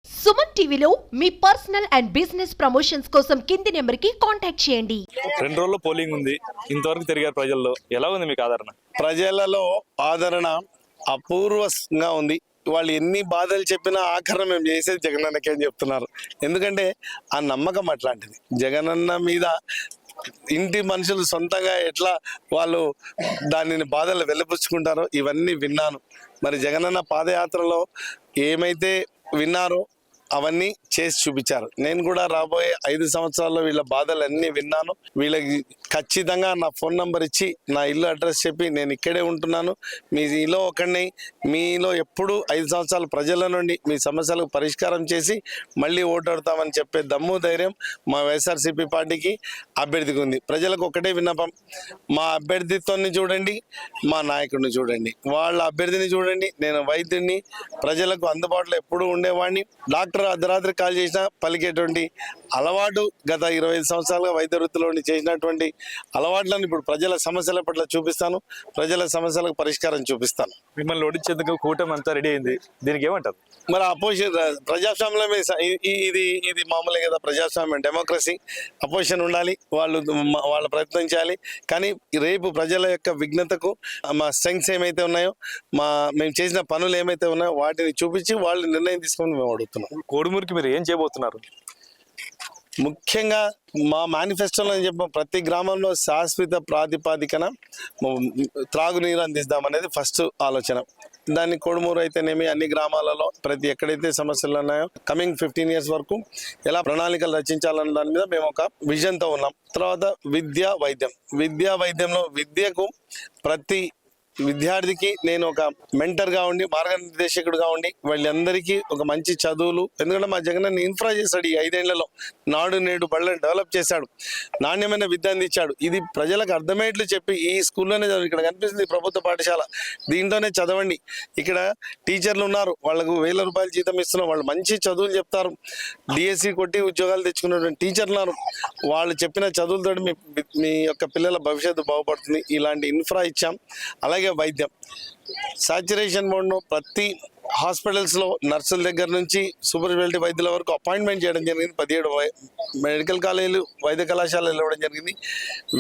సుమన్ టీవీలో మీ personal and business promotions కోసం కింది నెంబర్కి కాంటాక్ట్ చేయండి. 2 రోజుల్లో పోలింగ్ ఉంది. ఇంతవరకు తిరిగారు ప్రజల్లో, ఎలా ఉంది మీకు ఆదరణ? ప్రజలలో ఆదరణ అపూర్వంగా ఉంది. వాళ్ళు ఎన్ని బాధలు చెప్పినా ఆఖరణ మేము చేసేది జగనన్నకే అని చెప్తున్నారు. ఎందుకంటే ఆ నమ్మకం అట్లాంటిది. జగనన్న మీద ఇంటి మనుషులు సొంతంగా ఎట్లా వాళ్ళు దానిని బాధలు వెలిపుచ్చుకుంటారో ఇవన్నీ విన్నాను. మరి జగనన్న పాదయాత్రలో ఏమైతే విన్నారో అవన్నీ చేసి చూపించారు. నేను కూడా రాబోయే 5 సంవత్సరాల్లో వీళ్ళ బాధలన్నీ విన్నాను. వీళ్ళకి ఖచ్చితంగా నా ఫోన్ నంబర్ ఇచ్చి నా ఇల్లు అడ్రస్ చెప్పి నేను ఇక్కడే ఉంటున్నాను, మీలో ఒకరిని, మీలో ఎప్పుడు 5 సంవత్సరాలు ప్రజల నుండి మీ సమస్యలకు పరిష్కారం చేసి మళ్ళీ ఓటాడతామని చెప్పే దమ్ము ధైర్యం మా వైఎస్ఆర్సీపీ పార్టీకి అభ్యర్థికి ఉంది. ప్రజలకు ఒకటే విన్నపం, మా అభ్యర్థిత్వాన్ని చూడండి, మా నాయకుడిని చూడండి, వాళ్ళ అభ్యర్థిని చూడండి. నేను వైద్యుడిని, ప్రజలకు అందుబాటులో ఎప్పుడూ ఉండేవాడిని. డాక్టర్ అర్ధరాత్రి కాల్ చేసినా పలికేటువంటి అలవాటు గత 25 సంవత్సరాలుగా వైద్య వృత్తిలో చేసినటువంటి అలవాట్లను ఇప్పుడు ప్రజల సమస్యల పట్ల చూపిస్తాను, ప్రజల సమస్యలకు పరిష్కారం చూపిస్తాను. మిమ్మల్ని ఓడించేందుకు కూటమి అంతా రెడీ అయింది, దీనికి ఏమంటారు? మరి అపోజిషన్ ప్రజాస్వామ్యమే ఇది మామూలే కదా. ప్రజాస్వామ్యం, డెమోక్రసీ, అపోజిషన్ ఉండాలి, వాళ్ళ ప్రయత్నం చేయాలి. కానీ రేపు ప్రజల యొక్క విఘ్నతకు మా స్ట్రెంగ్స్ ఏమైతే ఉన్నాయో, మేము చేసిన పనులు ఏమైతే ఉన్నాయో వాటిని చూపించి వాళ్ళు నిర్ణయం తీసుకొని మేము అడుగుతున్నాం. కోడుమూరికి మీరు ఏం చేయబోతున్నారు? ముఖ్యంగా మా మేనిఫెస్టోలో చెప్పిన ప్రతి గ్రామంలో శాశ్వత ప్రాతిపాదికన త్రాగునీరు అందిస్తామనేది ఫస్ట్ ఆలోచన. దాన్ని కోడుమూరు అయితేనేమి అన్ని గ్రామాలలో ప్రతి ఎక్కడైతే సమస్యలు ఉన్నాయో కమింగ్ 15 years వరకు ఎలా ప్రణాళికలు రచించాలన్న దాని మీద మేము ఒక విజన్తో ఉన్నాం. తర్వాత విద్యా వైద్యంలో విద్యకు ప్రతి విద్యార్థికి నేను ఒక మెంటర్గా ఉండి, మార్గనిర్దేశకుడుగా ఉండి వాళ్ళందరికీ ఒక మంచి చదువులు, ఎందుకంటే మా జగనన్న ఇన్ఫ్రా చేశాడు. ఈ 5 ఏళ్లలో నాడు నేడు బళ్ళని డెవలప్ చేశాడు, నాణ్యమైన విద్య అందించాడు. ఇది ప్రజలకు అర్థమయ్యేట్లు చెప్పి ఈ స్కూల్లోనే చదువు, ఇక్కడ కనిపిస్తుంది ప్రభుత్వ పాఠశాల, దీంట్లోనే చదవండి. ఇక్కడ టీచర్లు ఉన్నారు, వాళ్ళకు 1000 రూపాయలు జీతం ఇస్తున్నాం, వాళ్ళు మంచి చదువులు చెప్తారు. డిఎస్సి కొట్టి ఉద్యోగాలు తెచ్చుకున్నటువంటి టీచర్లు ఉన్నారు, వాళ్ళు చెప్పిన చదువులతో మీ యొక్క పిల్లల భవిష్యత్తు బాగుపడుతుంది. ఇలాంటి ఇన్ఫ్రా ఇచ్చాం. అలాగే వైద్యం, సాచురేషన్ మోడ్ను ప్రతి హాస్పిటల్స్లో నర్సుల దగ్గర నుంచి సూపర్ స్పెషాలిటీ వైద్యుల వరకు అపాయింట్మెంట్ చేయడం జరిగింది. 17 మెడికల్ కాలేజీలు, వైద్య కళాశాలలు ఇవ్వడం జరిగింది.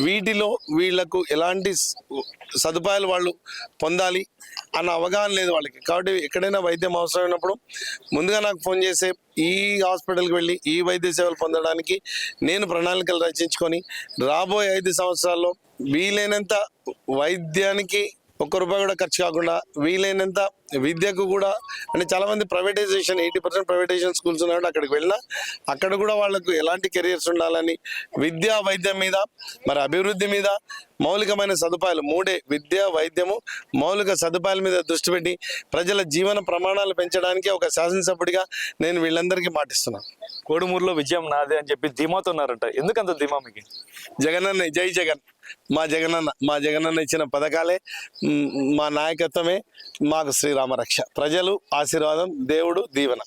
వీటిలో వీళ్లకు ఎలాంటి సదుపాయాలు వాళ్ళు పొందాలి అన్న అవగాహన లేదు వాళ్ళకి. కాబట్టి ఎక్కడైనా వైద్యం అవసరమైనప్పుడు ముందుగా నాకు ఫోన్ చేసే ఈ హాస్పిటల్కి వెళ్ళి ఈ వైద్య సేవలు పొందడానికి నేను ప్రణాళికలు రచించుకొని రాబోయే 5 సంవత్సరాల్లో వీలైనంత వైద్యానికి ₹1 కూడా ఖర్చు కాకుండా వీలైనంత విద్యకు కూడా, అంటే చాలామంది ప్రైవేటైజేషన్ 80% ప్రైవేటైజేషన్ స్కూల్స్ ఉన్నాడు, అక్కడికి వెళ్ళినా అక్కడ కూడా వాళ్ళకు ఎలాంటి కెరియర్స్ ఉండాలని విద్యా వైద్యం మీద, మరి అభివృద్ధి మీద, మౌలికమైన సదుపాయాలు, 3 విద్య వైద్యము మౌలిక సదుపాయాల మీద దృష్టి పెట్టి ప్రజల జీవన ప్రమాణాలు పెంచడానికి ఒక శాసనసభ్యుడిగా నేను వీళ్ళందరికీ మాటిస్తున్నాను. కోడుమూరులో విజయం నాదే అని చెప్పి ధీమాతో ఉన్నారంట, ఎందుకంత ధీమా మీకు? జగనన్న, జై జగన్. మా జగనన్న ఇచ్చిన పథకాలే, మా నాయకత్వమే మాకు శ్రీరామరక్ష. ప్రజలు ఆశీర్వాదం, దేవుడు దీవెన.